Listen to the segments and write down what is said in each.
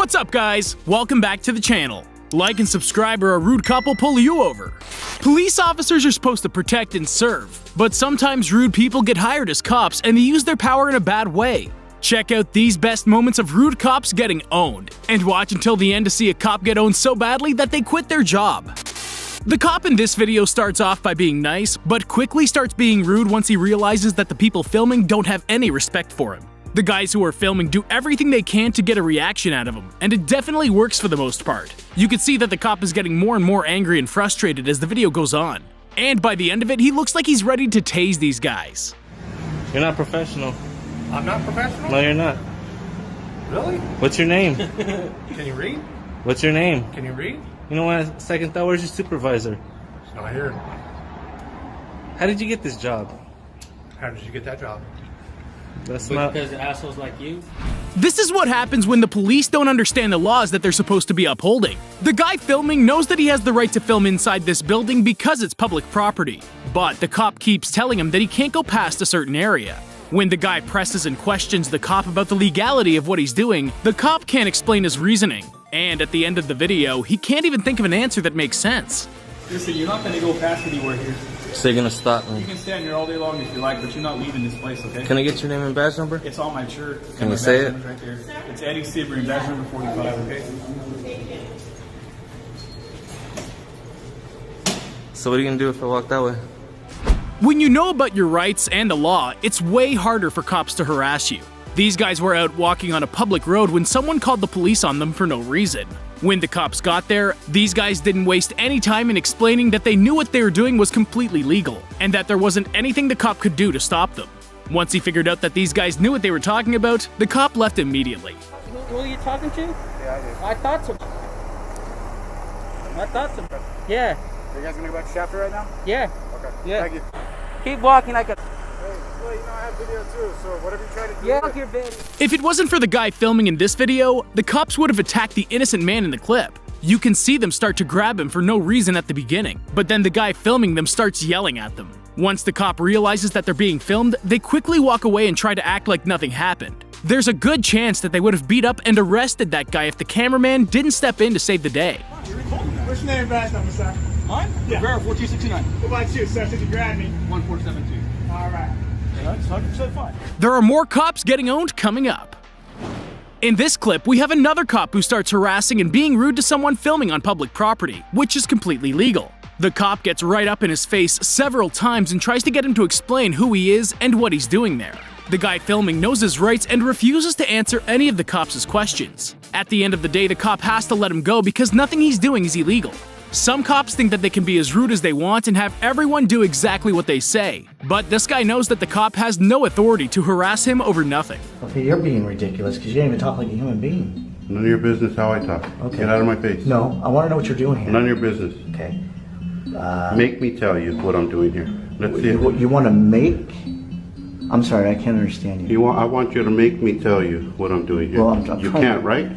What's up, guys? Welcome back to the channel. Like and subscribe or a rude cop will pull you over. Police officers are supposed to protect and serve, but sometimes rude people get hired as cops and they use their power in a bad way. Check out these best moments of rude cops getting owned, and watch until the end to see a cop get owned so badly that they quit their job. The cop in this video starts off by being nice, but quickly starts being rude once he realizes that the people filming don't have any respect for him. The guys who are filming do everything they can to get a reaction out of him, and it definitely works for the most part. You can see that the cop is getting more and more angry and frustrated as the video goes on. And by the end of it, he looks like he's ready to tase these guys. You're not professional. I'm not professional? No, you're not. Really? What's your name? Can you read? What's your name? Can you read? You know what? Second thought, where's your supervisor? It's not here. How did you get this job? How did you get that job? That's not. Because of assholes like you? This is what happens when the police don't understand the laws that they're supposed to be upholding. The guy filming knows that he has the right to film inside this building because it's public property, but the cop keeps telling him that he can't go past a certain area. When the guy presses and questions the cop about the legality of what he's doing, the cop can't explain his reasoning, and at the end of the video, he can't even think of an answer that makes sense. Listen, you're not going to go past anywhere here. So you're gonna stop me? You can stand here all day long if you like, but you're not leaving this place, okay? Can I get your name and badge number? It's on my shirt. Can you My say badge it? number's right there. It's Eddie Sebring, badge number 45, okay? So what are you gonna do if I walk that way? When you know about your rights and the law, it's way harder for cops to harass you. These guys were out walking on a public road when someone called the police on them for no reason. When the cops got there, these guys didn't waste any time in explaining that they knew what they were doing was completely legal, and that there wasn't anything the cop could do to stop them. Once he figured out that these guys knew what they were talking about, the cop left immediately. Who are you talking to? Yeah, I do. I thought so. Yeah, Are you guys going to go back to chapter right now? yeah. Okay. Yeah. Thank you. Keep walking like a... Hey, well, you know I have video too, so whatever you try to do. Yeah, your video. If it wasn't for the guy filming in this video, the cops would have attacked the innocent man in the clip. You can see them start to grab him for no reason at the beginning, but then the guy filming them starts yelling at them. Once the cop realizes that they're being filmed, they quickly walk away and try to act like nothing happened. There's a good chance that they would have beat up and arrested that guy if the cameraman didn't step in to save the day. What's your name and badge number, sir? Mine? Yeah. Rivera 4269. What about you, sir? Did you grab me? 1472. All right. That's 100% fine. There are more cops getting owned coming up. In this clip, we have another cop who starts harassing and being rude to someone filming on public property, which is completely legal. The cop gets right up in his face several times and tries to get him to explain who he is and what he's doing there. The guy filming knows his rights and refuses to answer any of the cops' questions. At the end of the day, the cop has to let him go because nothing he's doing is illegal. Some cops think that they can be as rude as they want and have everyone do exactly what they say, but this guy knows that the cop has no authority to harass him over nothing. Okay, you're being ridiculous because you didn't even talk like a human being. None of your business how I talk. Okay. Get out of my face. No, I want to know what you're doing here. None of your business. Okay. Make me tell you what I'm doing here. Let's see. You want to make? I'm sorry, I can't understand you. I want you to make me tell you what I'm doing here. Well, I'm you trying- can't, right?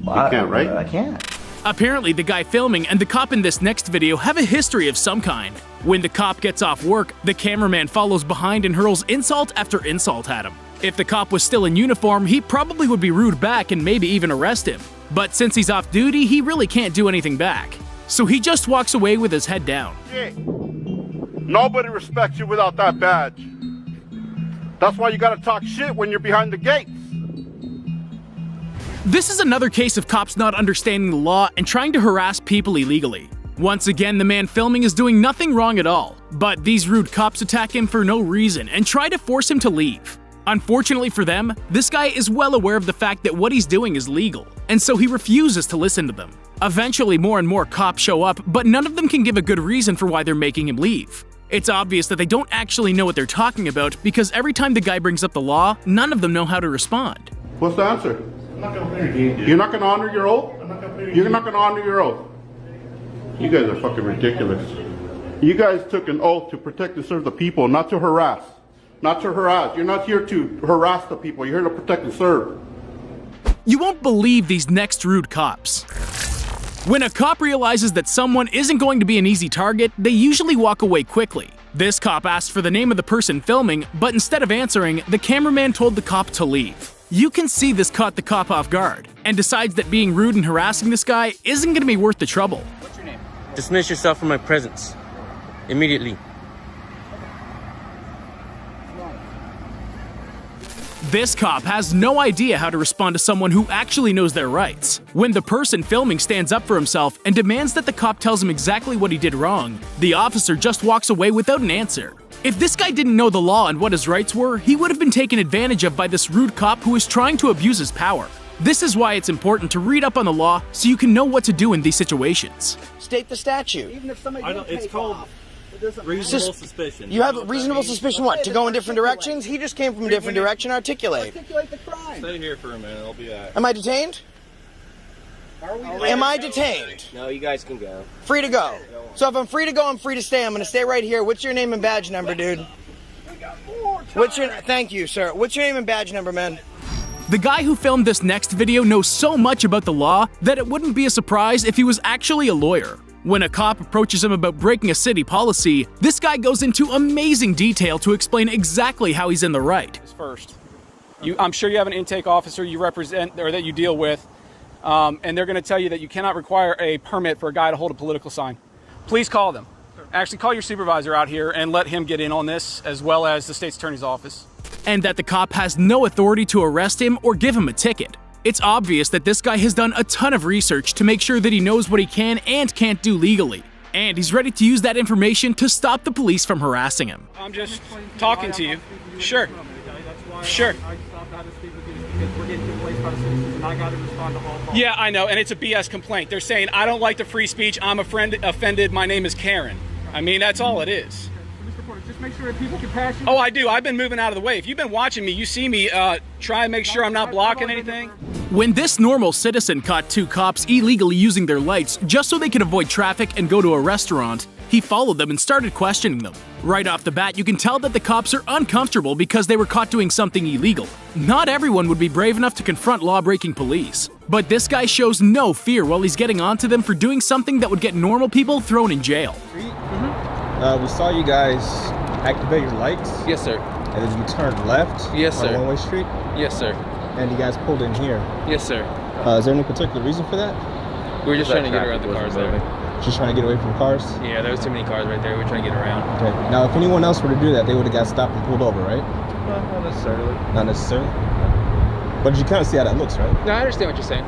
Well, You can't, right? I can't. Apparently, the guy filming and the cop in this next video have a history of some kind. When the cop gets off work, the cameraman follows behind and hurls insult after insult at him. If the cop was still in uniform, he probably would be rude back and maybe even arrest him. But since he's off duty, he really can't do anything back. So he just walks away with his head down. Nobody respects you without that badge. That's why you gotta talk shit when you're behind the gates. This is another case of cops not understanding the law and trying to harass people illegally. Once again, the man filming is doing nothing wrong at all, but these rude cops attack him for no reason and try to force him to leave. Unfortunately for them, this guy is well aware of the fact that what he's doing is legal, and so he refuses to listen to them. Eventually, more and more cops show up, but none of them can give a good reason for why they're making him leave. It's obvious that they don't actually know what they're talking about because every time the guy brings up the law, none of them know how to respond. What's the answer? You're not gonna honor your oath? You're not gonna honor your oath. You guys are fucking ridiculous. You guys took an oath to protect and serve the people, not to harass. Not to harass. You're not here to harass the people. You're here to protect and serve. You won't believe these next rude cops. When a cop realizes that someone isn't going to be an easy target, they usually walk away quickly. This cop asked for the name of the person filming, but instead of answering, the cameraman told the cop to leave. You can see this caught the cop off guard, and decides that being rude and harassing this guy isn't going to be worth the trouble. Dismiss yourself from my presence. Immediately. This cop has no idea how to respond to someone who actually knows their rights. When the person filming stands up for himself and demands that the cop tells him exactly what he did wrong, the officer just walks away without an answer. If this guy didn't know the law and what his rights were, he would have been taken advantage of by this rude cop who is trying to abuse his power. This is why it's important to read up on the law so you can know what to do in these situations. State the statute. Even if somebody I don't, it's called reasonable suspicion. You have reasonable suspicion what? To go in different directions? He just came from a different direction. Articulate. articulate the crime. Stay here for a minute. I'll be back. Am I detained? Am I detained? No, you guys can go. Free to go. So if I'm free to go, I'm free to stay. I'm going to stay right here. What's your name and badge number, dude? Thank you, sir. What's your name and badge number, man? The guy who filmed this next video knows so much about the law that it wouldn't be a surprise if he was actually a lawyer. When a cop approaches him about breaking a city policy, this guy goes into amazing detail to explain exactly how he's in the right. First, I'm sure you have an intake officer you represent or that you deal with, and they're going to tell you that you cannot require a permit for a guy to hold a political sign. Please call them. Actually, call your supervisor out here and let him get in on this, as well as the state's attorney's office. And that the cop has no authority to arrest him or give him a ticket. It's obvious that this guy has done a ton of research to make sure that he knows what he can and can't do legally. And he's ready to use that information to stop the police from harassing him. I'm just talking to you. Sure. Sure. Yeah, I know, and it's a BS complaint. They're saying, I don't like the free speech, I'm offended, my name is Karen. I mean, that's all it is. Just make sure that people can pass you. Oh, I do. I've been moving out of the way. If you've been watching me, you see me try and make sure I'm not blocking anything. When this normal citizen caught two cops illegally using their lights just so they could avoid traffic and go to a restaurant, he followed them and started questioning them. Right off the bat, you can tell that the cops are uncomfortable because they were caught doing something illegal. Not everyone would be brave enough to confront law-breaking police. But this guy shows no fear while he's getting onto them for doing something that would get normal people thrown in jail. We saw you guys activate your lights. Yes, sir. And then you turned left. Yes, on sir. a one-way street. Yes, sir. And you guys pulled in here. Yes, sir. Is there any particular reason for that? We were just trying to get around the cars there. Just trying to get away from cars? Yeah, there was too many cars right there. We were trying to get around. Okay. Now, if anyone else were to do that, they would have got stopped and pulled over, right? Not necessarily. Not necessarily? But you kind of see how that looks, right? No, I understand what you're saying.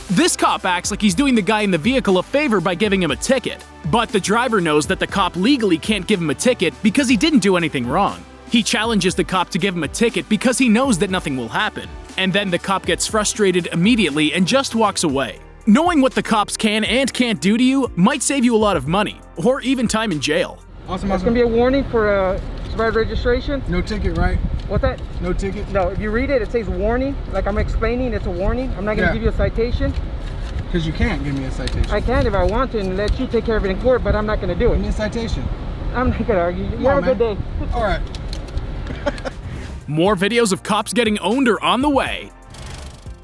This cop acts like he's doing the guy in the vehicle a favor by giving him a ticket. But the driver knows that the cop legally can't give him a ticket because he didn't do anything wrong. He challenges the cop to give him a ticket because he knows that nothing will happen. And then the cop gets frustrated immediately and just walks away. Knowing what the cops can and can't do to you might save you a lot of money, or even time in jail. Awesome. It's gonna be a warning for expired registration. No ticket, right? What's that? No ticket? No, if you read it, it says warning. Like I'm explaining, it's a warning. I'm not gonna give you a citation. Because you can't give me a citation. I can if I want to and let you take care of it in court, but I'm not gonna do it. Give me a citation. I'm not gonna argue. You have a good day. All right. More videos of cops getting owned are on the way.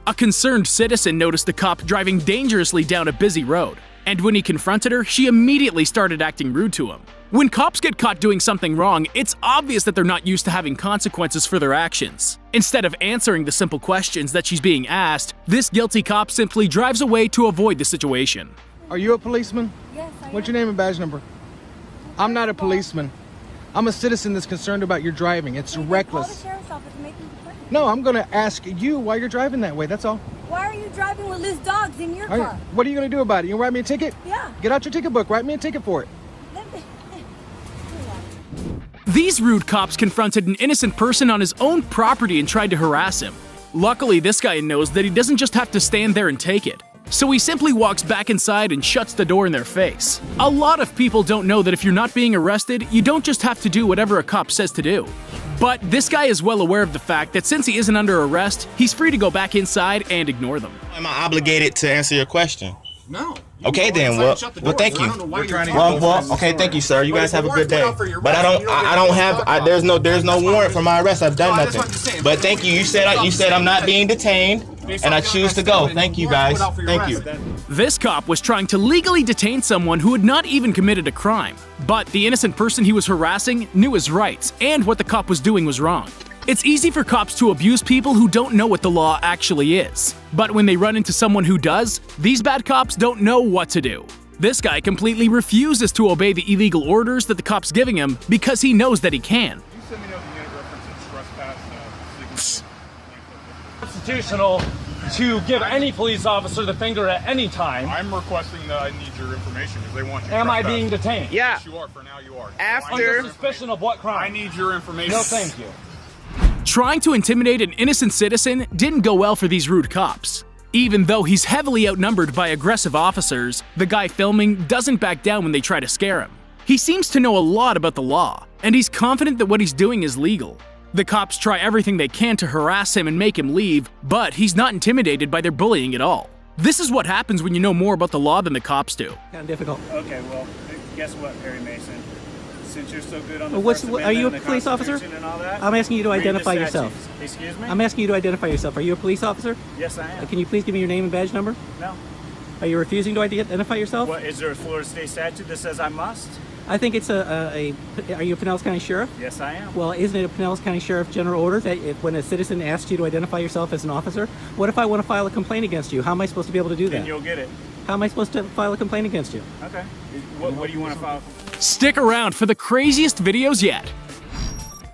A concerned citizen noticed the cop driving dangerously down a busy road, and when he confronted her, she immediately started acting rude to him. When cops get caught doing something wrong, it's obvious that they're not used to having consequences for their actions. Instead of answering the simple questions that she's being asked, this guilty cop simply drives away to avoid the situation. Are you a policeman? Yes, I am. What's your name and badge number? I'm not a policeman. I'm a citizen that's concerned about your driving. It's reckless. Call the sheriff's office and make them complain. No, I'm going to ask you why you're driving that way. That's all. Why are you driving with loose dogs in your car? What are you going to do about it? You going to write me a ticket? Yeah. Get out your ticket book. Write me a ticket for it. These rude cops confronted an innocent person on his own property and tried to harass him. Luckily, this guy knows that he doesn't just have to stand there and take it. So he simply walks back inside and shuts the door in their face. A lot of people don't know that if you're not being arrested, you don't just have to do whatever a cop says to do. But this guy is well aware of the fact that since he isn't under arrest, he's free to go back inside and ignore them. Am I obligated to answer your question? No. Okay then, well thank you. Okay, thank you, sir. You guys have a good day. But I don't have, there's no warrant for my arrest. I've done nothing. But thank you. You said I'm not being detained, and I choose to go. Thank you, guys. Thank you. This cop was trying to legally detain someone who had not even committed a crime. But the innocent person he was harassing knew his rights, and what the cop was doing was wrong. It's easy for cops to abuse people who don't know what the law actually is. But when they run into someone who does, these bad cops don't know what to do. This guy completely refuses to obey the illegal orders that the cop's giving him because he knows that he can. Constitutional to give any police officer the finger at any time. I'm requesting that I need your information because they want you. Am I being detained? Yeah. Yes, you are. For now, you are. After Under suspicion of what crime? I need your information. No, thank you. Trying to intimidate an innocent citizen didn't go well for these rude cops. Even though he's heavily outnumbered by aggressive officers, the guy filming doesn't back down when they try to scare him. He seems to know a lot about the law, and he's confident that what he's doing is legal. The cops try everything they can to harass him and make him leave, but he's not intimidated by their bullying at all. This is what happens when you know more about the law than the cops do. Kind of difficult. Okay, well, guess what, Perry Mason? Since you're so good on the are you a police officer? And all that, I'm asking you to identify yourself. Excuse me? I'm asking you to identify yourself. Are you a police officer? Yes, I am. Can you please give me your name and badge number? No. Are you refusing to identify yourself? What, is there a Florida state statute that says I must? I think it's are you a Pinellas County Sheriff? Yes, I am. Well, isn't it a Pinellas County Sheriff general order that when a citizen asks you to identify yourself as an officer? What if I want to file a complaint against you? How am I supposed to be able to do that? Then you'll get it. How am I supposed to file a complaint against you? Okay. What do you want to file? Stick around for the craziest videos yet.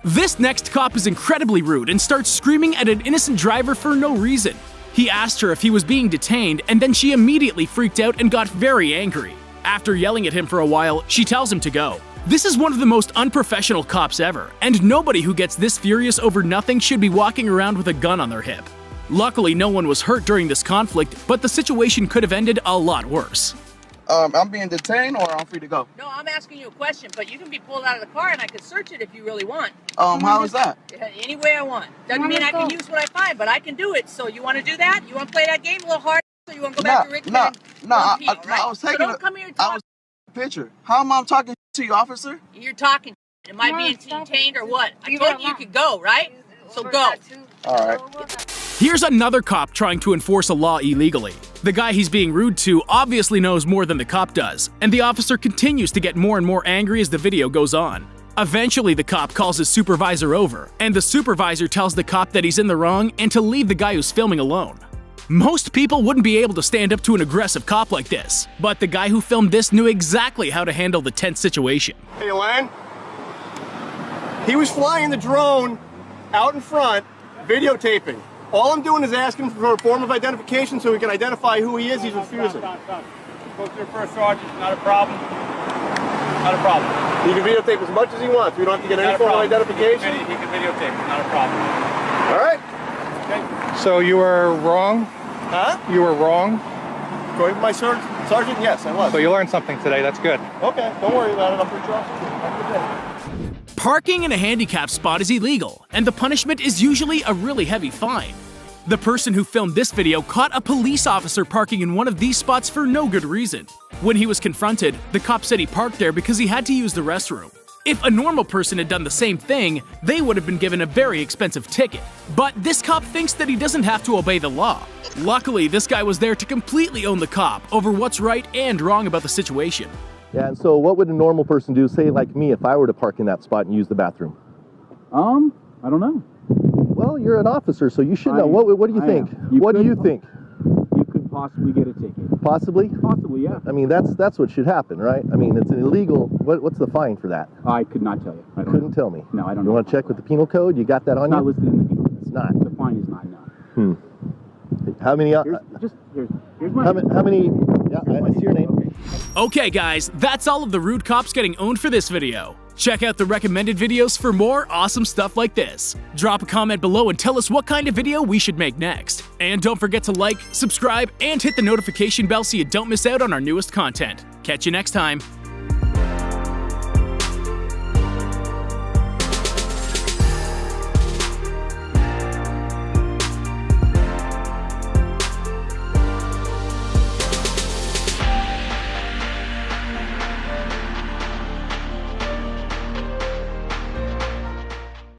This next cop is incredibly rude and starts screaming at an innocent driver for no reason. He asked her if he was being detained, and then she immediately freaked out and got very angry. After yelling at him for a while, she tells him to go. This is one of the most unprofessional cops ever, and nobody who gets this furious over nothing should be walking around with a gun on their hip. Luckily, no one was hurt during this conflict, but the situation could have ended a lot worse. I'm being detained or I'm free to go? No, I'm asking you a question, but you can be pulled out of the car and I can search it if you really want. How is that? Any way I want. Doesn't mean I can use what I find, but I can do it. So you want to do that? You want to play that game a little hard? So you want to go back to Richmond? I was taking don't come here and talk. a picture. How am I talking to you, officer? You're talking. Am I being detained or what? I told you could go, right? So go. All right. Here's another cop trying to enforce a law illegally. The guy he's being rude to obviously knows more than the cop does, and the officer continues to get more and more angry as the video goes on. Eventually, the cop calls his supervisor over, and the supervisor tells the cop that he's in the wrong and to leave the guy who's filming alone. Most people wouldn't be able to stand up to an aggressive cop like this, but the guy who filmed this knew exactly how to handle the tense situation. Hey, Len. He was flying the drone out in front, videotaping. All I'm doing is asking for a form of identification so we can identify who he is. He's refusing. Go to your first sergeant. Not a problem. Not a problem. He can videotape as much as he wants. We don't have to get any form of identification. He can videotape. Not a problem. All right. Okay. So you were wrong? Huh? You were wrong? According to my sergeant, yes, I was. So you learned something today. That's good. Okay. Don't worry about it. I'm pretty sure. Have a good day. Parking in a handicap spot is illegal, and the punishment is usually a really heavy fine. The person who filmed this video caught a police officer parking in one of these spots for no good reason. When he was confronted, the cop said he parked there because he had to use the restroom. If a normal person had done the same thing, they would have been given a very expensive ticket. But this cop thinks that he doesn't have to obey the law. Luckily, this guy was there to completely own the cop over what's right and wrong about the situation. Yeah, and so what would a normal person do, say like me, if I were to park in that spot and use the bathroom? I don't know. Well, you're an officer, so you should know. What do you think? What do you think? You could possibly get a ticket. Possibly? Possibly, yeah. I mean, that's what should happen, right? I mean, it's an illegal. What's the fine for that? I could not tell you. You couldn't tell me? No, I don't know. You want to check with the penal code? You got that on you? It's not listed in the penal code. It's not? The fine is not, no. How many? Here's my how many? Yeah, I see your name. Okay guys, that's all of the rude cops getting owned for this video. Check out the recommended videos for more awesome stuff like this. Drop a comment below and tell us what kind of video we should make next. And don't forget to like, subscribe, and hit the notification bell so you don't miss out on our newest content. Catch you next time.